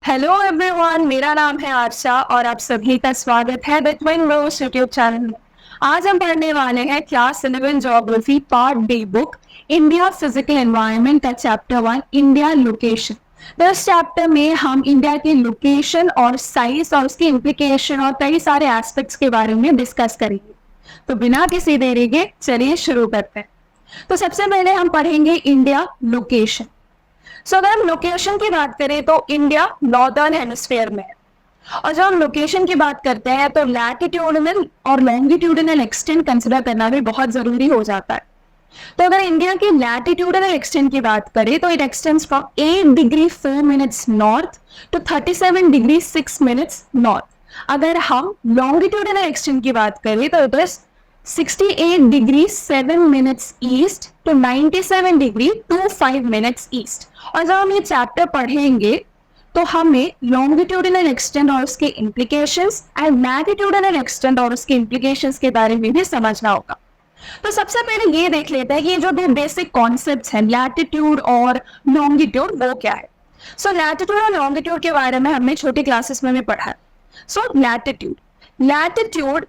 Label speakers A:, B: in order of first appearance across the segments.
A: Hello everyone, मेरा नाम है आरशा और आप सभी का स्वागत है the twin rose YouTube channel में। आज हम पढ़ने वाले हैं class 11 geography part D book India physical environment का चैप्टर 1 इंडिया लोकेशन। तो इस चैप्टर में हम इंडिया के लोकेशन और साइज और उसकी इम्प्लीकेशन और कई सारे एस्पेक्ट्स के बारे में डिस्कस करेंगे। तो बिना किसी देरी के चलिए शुरू करते हैं। तो सबसे पहले हम पढ़ेंगे इंडिया लोकेशन। अगर हम लोकेशन की बात करें तो इंडिया नॉर्दर्न हेमिस्फीयर में है। और जब हम लोकेशन की बात करते हैं तो लैटिट्यूडनल और लॉन्गिट्यूडनल एक्सटेंट कंसिडर करना भी बहुत जरूरी हो जाता है। तो अगर इंडिया की लैटिट्यूडनल एक्सटेंट की बात करें तो it extends from 8 degree 4 minutes north to 37 degree 6 minutes north. अगर हम लॉन्गिट्यूडनल एक्सटेंट की बात करें तो it is 68 degree 7 minutes east to 97 degree 25 minutes east. और जब हम ये चैप्टर पढ़ेंगे तो हमें लॉन्गिट्यूडनल एक्सटेंट और उसके इम्प्लीकेशंस एंड लैटिट्यूडनल एक्सटेंट और उसके इम्प्लीकेशंस के बारे में भी समझना होगा। तो सबसे पहले ये देख लेते हैं कि जो दो बेसिक कॉन्सेप्ट्स हैं लैटिट्यूड और लॉन्गिट्यूड वो क्या है। लैटिट्यूड और लॉन्गिट्यूड के बारे में हमने छोटी क्लासेस में भी पढ़ा है। लैटिट्यूड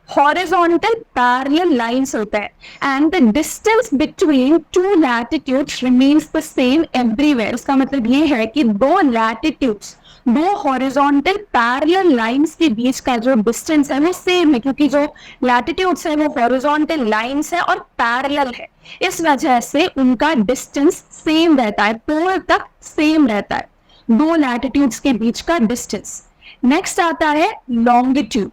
A: हॉरिजॉन्टल पैरेलल लाइंस होता है and the distance between two latitudes remains the same everywhere. उसका मतलब ये है कि दो लैटिट्यूड्स, दो हॉरिजॉन्टल पैरेलल लाइंस के बीच का जो डिस्टेंस है वो सेम है, क्योंकि जो लैटिट्यूड्स है वो हॉरिजॉन्टल लाइंस है और पैरेलल है। इस वजह से उनका डिस्टेंस सेम रहता है, पोल तक सेम रहता है, दो लैटिट्यूड्स के बीच का डिस्टेंस। नेक्स्ट आता है लॉन्गिट्यूड।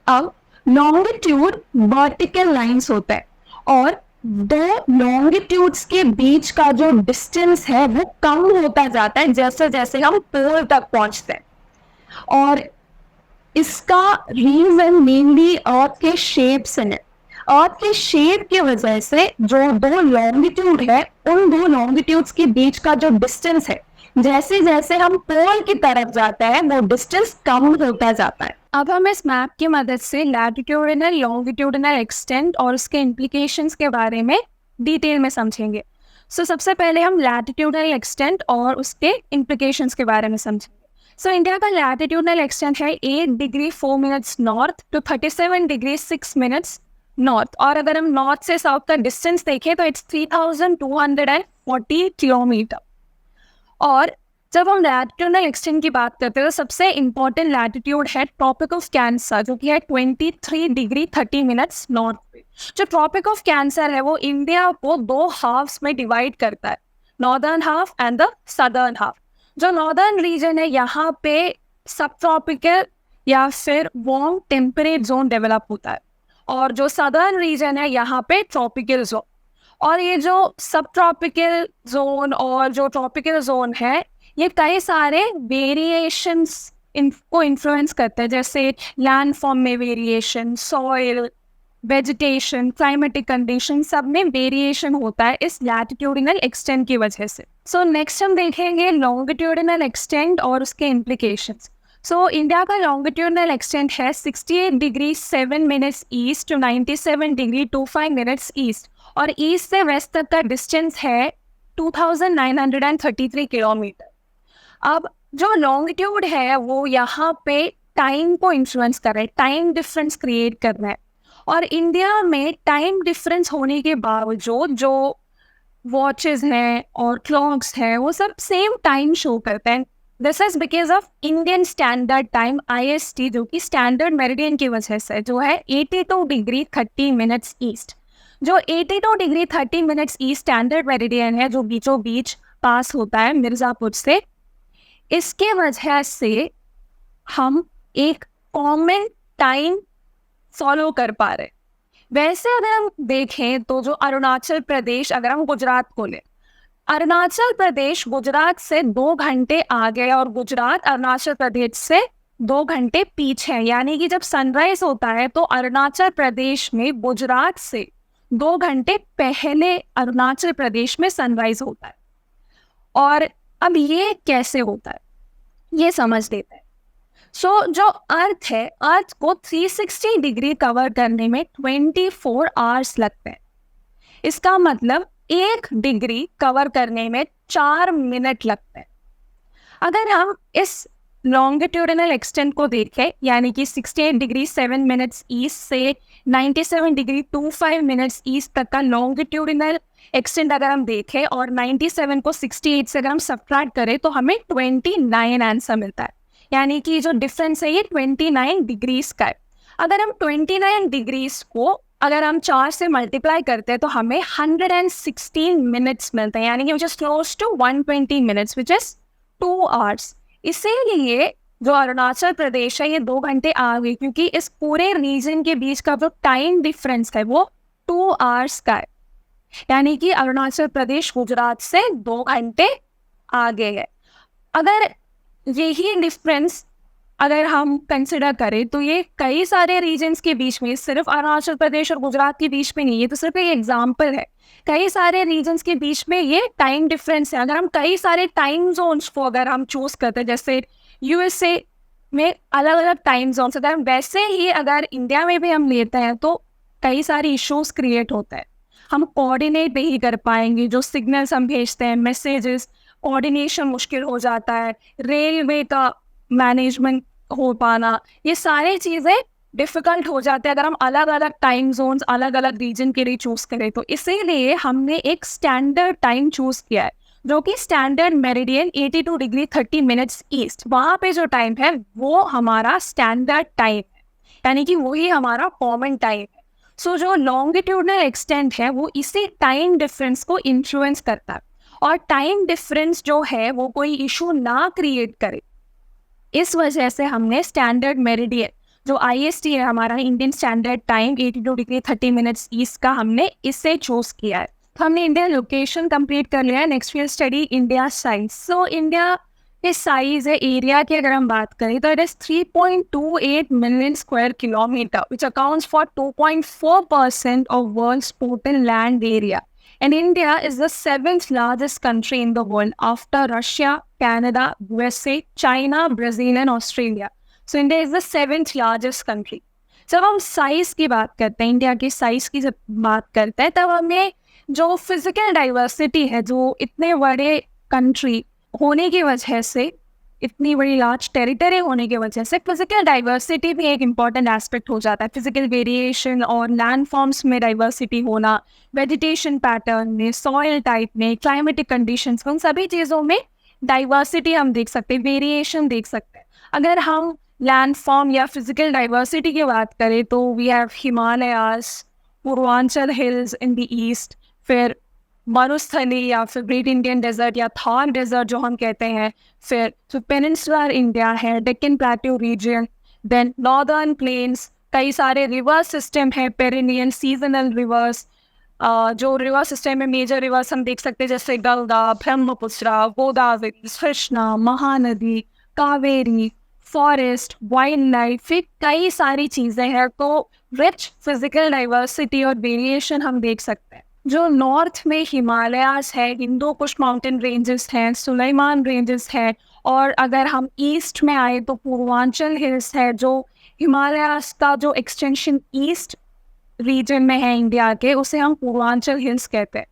A: अब लॉन्गिट्यूड वर्टिकल लाइंस होता है और दो लॉन्गिट्यूड्स के बीच का जो डिस्टेंस है वो कम होता जाता है जैसे जैसे हम पोल तक पहुंचते हैं। और इसका रीजन मेनली अर्थ के शेप से है। अर्थ के शेप की वजह से जो दो लॉन्गिट्यूड है उन दो लॉन्गिट्यूड्स के बीच का जो डिस्टेंस है जैसे जैसे हम पोल की तरफ जाते हैं वो डिस्टेंस कम होता जाता है। अब हम इस मैप की मदद से लैटिट्यूडनल लॉन्गिट्यूडनल एक्सटेंट और उसके इम्प्लीकेशंस के बारे में डिटेल में समझेंगे। सबसे पहले हम लैटिट्यूडनल एक्सटेंट और उसके इम्प्लीकेशंस के बारे में समझेंगे। इंडिया का लैटिट्यूडनल एक्सटेंट है 8 degree 4 minutes north to 37 degree 6 minutes north. और अगर हम नॉर्थ से साउथ का डिस्टेंस देखें तो इट्स 3240 किलोमीटर। और जब हम लैटिट्यूडनल एक्सटेंट की बात करते हैं तो सबसे इंपॉर्टेंट लैटिट्यूड है ट्रॉपिक ऑफ कैंसर, जो कि है 23 डिग्री 30 मिनट्स नॉर्थ पे। जो ट्रॉपिक ऑफ कैंसर है वो इंडिया को दो हाफ्स में डिवाइड करता है, northern half and the southern half. जो नॉर्दर्न रीजन है यहाँ पे सब ट्रॉपिकल या फिर वार्म टेम्परेट जोन डेवलप होता है और जो सदर्न रीजन है यहाँ पे ट्रॉपिकल जोन। और ये जो सब ट्रॉपिकल जोन और जो ट्रॉपिकल जोन है ये कई सारे वेरिएशंस को इन्फ्लुएंस करते हैं, जैसे लैंड फॉर्म में variation, soil, vegetation, climatic condition, सब में वेरिएशन होता है इस लैटिट्यूडिनल एक्सटेंट की वजह से। नेक्स्ट हम देखेंगे लॉन्गिट्यूडिनल एक्सटेंट और उसके इम्प्लीकेशंस। इंडिया का लॉन्गिट्यूडिनल एक्सटेंट है 68 degree 7 minutes east to 97 degree 25 minutes east. और ईस्ट से वेस्ट तक का डिस्टेंस है 2933 किलोमीटर। अब जो लॉन्गिट्यूड है वो यहाँ पे टाइम को इन्फ्लुएंस कर रहा है, टाइम डिफरेंस क्रिएट कर रहा है। और इंडिया में टाइम डिफरेंस होने के बावजूद जो वॉचेस हैं और क्लॉक्स हैं वो सब सेम टाइम शो करते हैं। This is because of Indian standard time IST, जो कि स्टैंडर्ड मेरिडियन की वजह से, जो है 82 डिग्री 30 मिनट्स ईस्ट। जो 82 degree 30 minutes east standard meridian है जो बीचों बीच पास होता है मिर्जापुर से, इसके वजह से हम एक कॉमन टाइम फॉलो कर पा रहे। वैसे अगर हम देखें तो जो अरुणाचल प्रदेश, अगर हम गुजरात को लें, अरुणाचल प्रदेश गुजरात से 2 घंटे आगे और गुजरात अरुणाचल प्रदेश से 2 घंटे पीछे है। यानी कि जब सनराइज होता है तो अरुणाचल प्रदेश में गुजरात से 2 घंटे पहले अरुणाचल प्रदेश में सनराइज होता है। और अब ये कैसे होता है ये समझ लेते हैं। जो अर्थ है, अर्थ को 360 डिग्री कवर करने में 24 आवर्स लगते हैं। इसका मतलब 1 डिग्री कवर करने में 4 मिनट लगते हैं। अगर हम इस लॉन्गिट्यूडिनल एक्सटेंट को देखें, यानी कि 68 डिग्री 7 मिनट्स ईस्ट से 97 डिग्री 25 मिनट्स ईस्ट तक का लॉन्गिट्यूडिनल एक्सटेंट अगर हम देखें और 97 को 68 से अगर हम सब्ट्रैक्ट करें तो हमें 29 आंसर मिलता है। यानी कि जो डिफरेंस है ये 29 डिग्रीज का है। अगर हम 29 डिग्रीज को अगर हम 4 से मल्टीप्लाई करते हैं तो हमें 116 मिनट्स मिलते हैं, यानी कि which is close to 120 minutes which is 2 hours. इसीलिए जो अरुणाचल प्रदेश है ये 2 घंटे आगे, क्योंकि इस पूरे रीजन के बीच का जो टाइम डिफरेंस है वो 2 आवर्स का है। यानी कि अरुणाचल प्रदेश गुजरात से 2 घंटे आगे है। अगर यही डिफरेंस अगर हम कंसिडर करें तो ये कई सारे रीजन्स के बीच में, सिर्फ अरुणाचल प्रदेश और गुजरात के बीच में नहीं, ये तो सिर्फ एक एग्जाम्पल है। कई सारे रीजन्स के बीच में ये टाइम डिफरेंस है। अगर हम कई सारे टाइम जोन्स को अगर हम चूज करते हैं, जैसे यूएसए में अलग अलग टाइम जोन्स, अगर हम वैसे ही अगर इंडिया में भी हम लेते हैं तो कई सारे इश्यूज क्रिएट होते हैं। हम कोऑर्डिनेट नहीं कर पाएंगे, जो सिग्नल्स हम भेजते हैं, मैसेजेस, कोऑर्डिनेशन मुश्किल हो जाता है, रेलवे का मैनेजमेंट हो पाना, ये सारी चीज़ें डिफ़िकल्ट हो जाते हैं अगर हम अलग अलग टाइम जोन्स अलग अलग रीजन के लिए चूज़ करें। तो इसीलिए हमने एक स्टैंडर्ड टाइम चूज़ किया है, जो कि standard meridian 82 degree 30 minutes east, वहाँ पे जो टाइम है वो हमारा स्टैंडर्ड टाइम है, यानी कि वही हमारा कॉमन टाइम है। सो जो लॉन्गिट्यूडनल एक्सटेंट है वो इसी टाइम डिफरेंस को इन्फ्लुएंस करता है, और टाइम डिफरेंस जो है वो कोई इशू ना क्रिएट करे, इस वजह से हमने स्टैंडर्ड मेरिडियन जो IST है हमारा, Indian standard time 82 degree 30 minutes east का, हमने इससे चूज किया है। तो हमने इंडिया लोकेशन कंप्लीट कर लिया है। Next we'll study India size. So India के साइज है, एरिया की अगर हम बात करें तो it is 3.28 million square kilometre, which accounts for 2.4% of world's total land area. And India is the 7th largest country in the world after Russia, Canada, USA, China, Brazil and Australia. So India is the 7th largest country. जब हम size की बात करते हैं, India की size की जब बात करते हैं, तब हमें जो फिजिकल डाइवर्सिटी है, जो इतने बड़े कंट्री होने की वजह से, इतनी बड़ी लार्ज टेरिटरी होने की वजह से फिजिकल डाइवर्सिटी भी एक इम्पॉर्टेंट एस्पेक्ट हो जाता है। फिजिकल वेरिएशन और लैंड फॉर्म्स में डाइवर्सिटी होना, वेजिटेशन पैटर्न में, सॉइल टाइप में, क्लाइमेटिक कंडीशंस में, उन सभी चीज़ों में डाइवर्सिटी हम देख सकते हैं, वेरिएशन देख सकते हैं। अगर हम लैंड फॉर्म या फिजिकल डाइवर्सिटी की बात करें तो we have Himalayas, Purvanchal hills in the east, फिर मरुस्थली या फिर ग्रेट इंडियन डेजर्ट या थार डेजर्ट जो हम कहते हैं, फिर जो पेनिनसुलर इंडिया है, Deccan plateau region, then northern plains, कई सारे रिवर सिस्टम है, पेरिनियन सीजनल रिवर्स, जो रिवर सिस्टम में मेजर रिवर्स हम देख सकते हैं जैसे Ganga, Brahmaputra, Godavari, Krishna, Mahanadi, Kaveri, forest, wild life, कई सारी चीज़ें हैं। तो रिच फिजिकल डाइवर्सिटी और वेरिएशन हम देख सकते हैं। जो नॉर्थ में हिमालयास है, हिंदू कुश माउंटेन रेंजेस हैं, सुलेमान रेंजेस है, और अगर हम ईस्ट में आए तो पूर्वांचल हिल्स है, जो हिमालयास का जो एक्सटेंशन ईस्ट रीजन में है इंडिया के, उसे हम पूर्वांचल हिल्स कहते हैं।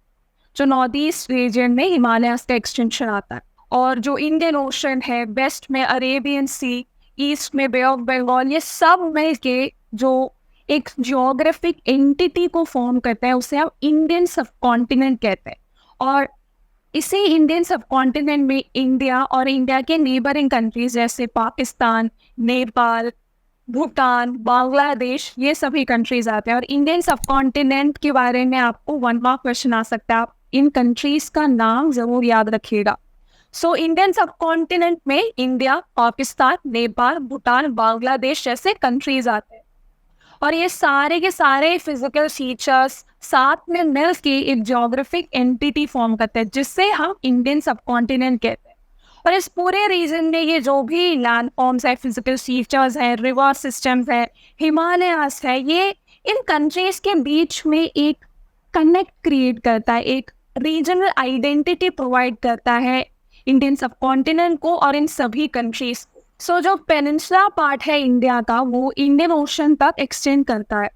A: जो नॉर्थ ईस्ट रीजन में हिमालयास का एक्सटेंशन आता है, और जो इंडियन ओशन है, वेस्ट में अरेबियन सी, ईस्ट में बे ऑफ बंगाल, ये सब मिल के जो एक जियोग्राफिक एंटिटी को फॉर्म करता है, उसे हम इंडियन सबकॉन्टिनेंट कहते हैं। और इसी इंडियन सबकॉन्टिनेंट में इंडिया और इंडिया के नेबरिंग कंट्रीज जैसे पाकिस्तान, नेपाल, भूटान, बांग्लादेश, ये सभी कंट्रीज आते हैं। और इंडियन सबकॉन्टिनेंट के बारे में आपको 1 मार्क क्वेश्चन आ सकता है, आप इन कंट्रीज का नाम जरूर याद रखिएगा। सो इंडियन सबकॉन्टिनेंट में इंडिया, पाकिस्तान, नेपाल, भूटान, बांग्लादेश जैसे कंट्रीज आते हैं, और ये सारे के सारे फिजिकल फीचर्स साथ में मिल के एक जियोग्राफिक एंटिटी फॉर्म करते हैं, जिससे हम इंडियन सबकॉन्टिनेंट कहते हैं। और इस पूरे रीजन में ये जो भी लैंड फॉर्म्स है, फिजिकल फीचर्स है, रिवर सिस्टम्स है, हिमालयास है, ये इन कंट्रीज के बीच में एक कनेक्ट क्रिएट करता है, एक रीजनल आइडेंटिटी प्रोवाइड करता है इंडियन सबकॉन्टिनेंट को और इन सभी कंट्रीज को। सो जो पेनिनसुला पार्ट है इंडिया का, वो इंडियन ओशन तक एक्सटेंड करता है,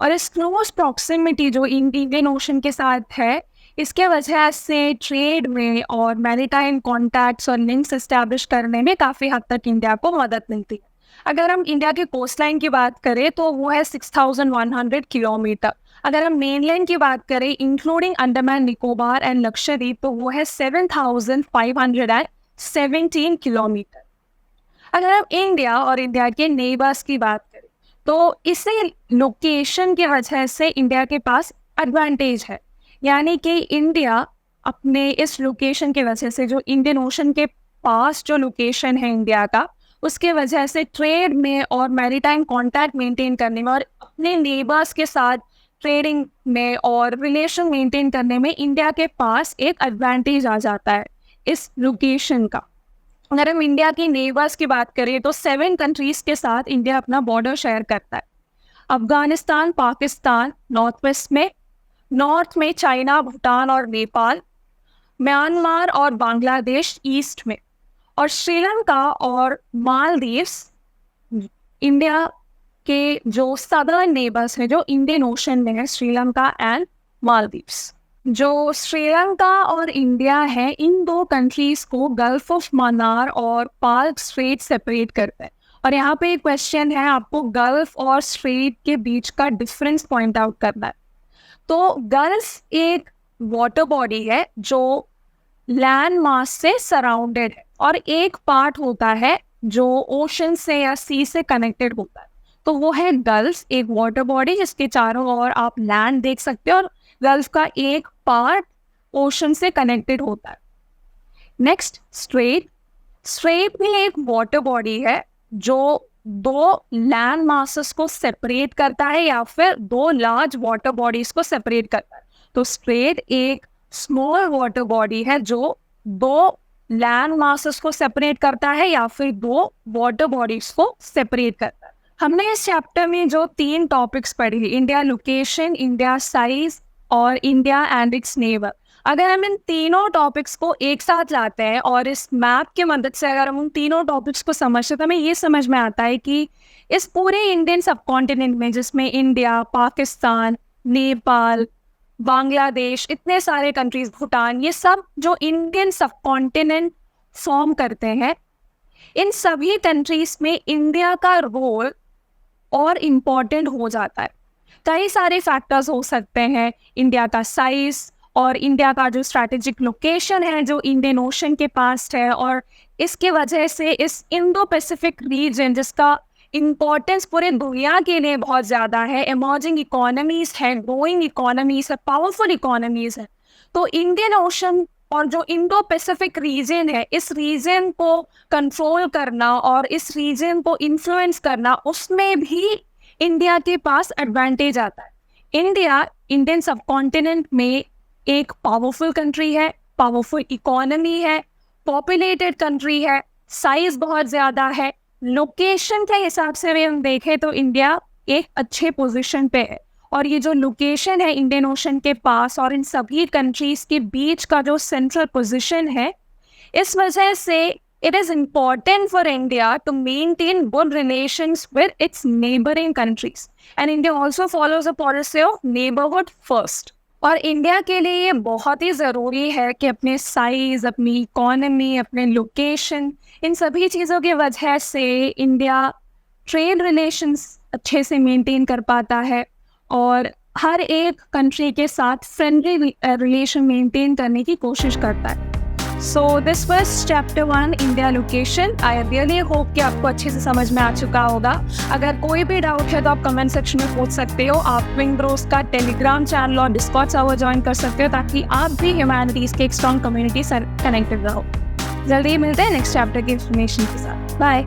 A: और इस क्लोज प्रॉक्सिमिटी जो इंडियन ओशन के साथ है, इसके वजह से ट्रेड में और मैरीटाइम कॉन्टैक्ट्स और लिंक्स इस्टेब्लिश करने में काफ़ी हद तक इंडिया को मदद मिलती है। अगर हम इंडिया के कोस्ट लाइन की बात करें तो वो है 6,100 किलोमीटर। अगर हम मेनलैंड की बात करें इंक्लूडिंग अंडमान निकोबार एंड लक्षद्वीप तो वो है 7,517 किलोमीटर। अगर हम इंडिया और इंडिया के नेबर्स की बात करें तो इसे लोकेशन की वजह से इंडिया के पास एडवांटेज है, यानी कि इंडिया अपने इस लोकेशन की वजह से, जो इंडियन ओशन के पास जो लोकेशन है इंडिया का, उसके वजह से ट्रेड में और मैरीटाइम कांटेक्ट मेंटेन करने में और अपने नेबर्स के साथ ट्रेडिंग में और रिलेशन मेंटेन करने में इंडिया के पास एक एडवांटेज आ जाता है इस लोकेशन का। अगर हम इंडिया की नेबर्स की बात करें तो 7 कंट्रीज के साथ इंडिया अपना बॉर्डर शेयर करता है। अफगानिस्तान, पाकिस्तान नॉर्थ वेस्ट में, नॉर्थ में चाइना, भूटान और नेपाल, म्यांमार और बांग्लादेश ईस्ट में, और श्रीलंका और मालदीव्स इंडिया के जो सदर्न नेबर्स हैं जो इंडियन ओशन में है, श्रीलंका एंड मालदीव्स। जो श्रीलंका और इंडिया है, इन दो कंट्रीज को गल्फ ऑफ मन्नार और पार्क स्ट्रेट सेपरेट करते हैं। और यहाँ पे एक क्वेश्चन है, आपको गल्फ और स्ट्रेट के बीच का डिफरेंस पॉइंट आउट करना है। तो गल्फ एक वाटर बॉडी है जो लैंड मास से सराउंडेड है और एक पार्ट होता है जो ओशन से या सी से कनेक्टेड होता है, तो वो है गल्फ, एक वाटर बॉडी जिसके चारों ओर आप लैंड देख सकते हो और गल्फ का एक पार्ट ओशन से कनेक्टेड होता है। नेक्स्ट स्ट्रेट, स्ट्रेट भी एक वाटर बॉडी है जो दो लैंड मासेस को सेपरेट करता है या फिर दो लार्ज वाटर बॉडीज को सेपरेट करता है। तो स्ट्रेट एक स्मॉल वाटर बॉडी है जो दो लैंड मासेस को सेपरेट करता है या फिर दो वाटर बॉडीज को सेपरेट करता है। हमने इस चैप्टर में जो 3 टॉपिक्स पढ़ी, इंडिया लोकेशन, इंडिया साइज और इंडिया एंड इट्स नेबर, अगर हम इन तीनों टॉपिक्स को एक साथ लाते हैं और इस मैप की मदद से अगर हम उन तीनों टॉपिक्स को समझते हैं तो हमें ये समझ में आता है कि इस पूरे इंडियन सब कॉन्टिनेंट में, जिसमें इंडिया, पाकिस्तान, नेपाल, बांग्लादेश, इतने सारे कंट्रीज, भूटान, ये सब जो इंडियन सब कॉन्टिनेंट फॉर्म करते हैं, इन सभी कंट्रीज में इंडिया का रोल और इम्पॉर्टेंट हो जाता है। कई सारे फैक्टर्स हो सकते हैं, इंडिया का साइज और इंडिया का जो स्ट्रैटेजिक लोकेशन है जो इंडियन ओशन के पास है, और इसके वजह से इस इंडो पैसिफिक रीजन जिसका इम्पोर्टेंस पूरे दुनिया के लिए बहुत ज़्यादा है, इमर्जिंग इकोनॉमीज है, ग्रोइंग इकोनॉमीज है, पावरफुल इकोनॉमीज है, तो इंडियन ओशन और जो इंडो पैसिफिक रीजन है, इस रीजन को कंट्रोल करना और इस रीजन को इन्फ्लुएंस करना, उसमें भी इंडिया के पास एडवांटेज आता है। इंडिया इंडियन सब कॉन्टिनेंट में एक पावरफुल कंट्री है, पावरफुल इकोनॉमी है, पॉपुलेटेड कंट्री है, साइज बहुत ज़्यादा है, लोकेशन के हिसाब से भी हम देखें तो इंडिया एक अच्छे पोजीशन पे है, और ये जो लोकेशन है इंडियन ओशन के पास और इन सभी कंट्रीज के बीच का जो सेंट्रल पोजीशन है, इस वजह से it is important for India to maintain good relations with its neighboring countries, and India also follows a policy of neighborhood first। और इंडिया के लिए ये बहुत ही ज़रूरी है कि अपने साइज, अपनी इकोनॉमी, अपने लोकेशन, इन सभी चीज़ों की वजह से इंडिया ट्रेड रिलेशंस अच्छे से मेंटेन कर पाता है और हर एक कंट्री के साथ फ्रेंडली रिलेशन मेंटेन करने की कोशिश करता है। So this was chapter 1 India location. I really hope कि आपको अच्छे से समझ में आ चुका होगा। अगर कोई भी डाउट है तो आप कमेंट सेक्शन में पूछ सकते हो। आप ट्विंग ब्रोस का टेलीग्राम चैनल और डिस्कॉर्ड सर्वर ज्वाइन कर सकते हो ताकि आप भी ह्यूमैनिटीज़ के एक स्ट्रॉन्ग कम्युनिटी से कनेक्टेड रहो। जल्दी मिलते हैं नेक्स्ट चैप्टर की इन्फॉर्मेशन के साथ। बाय।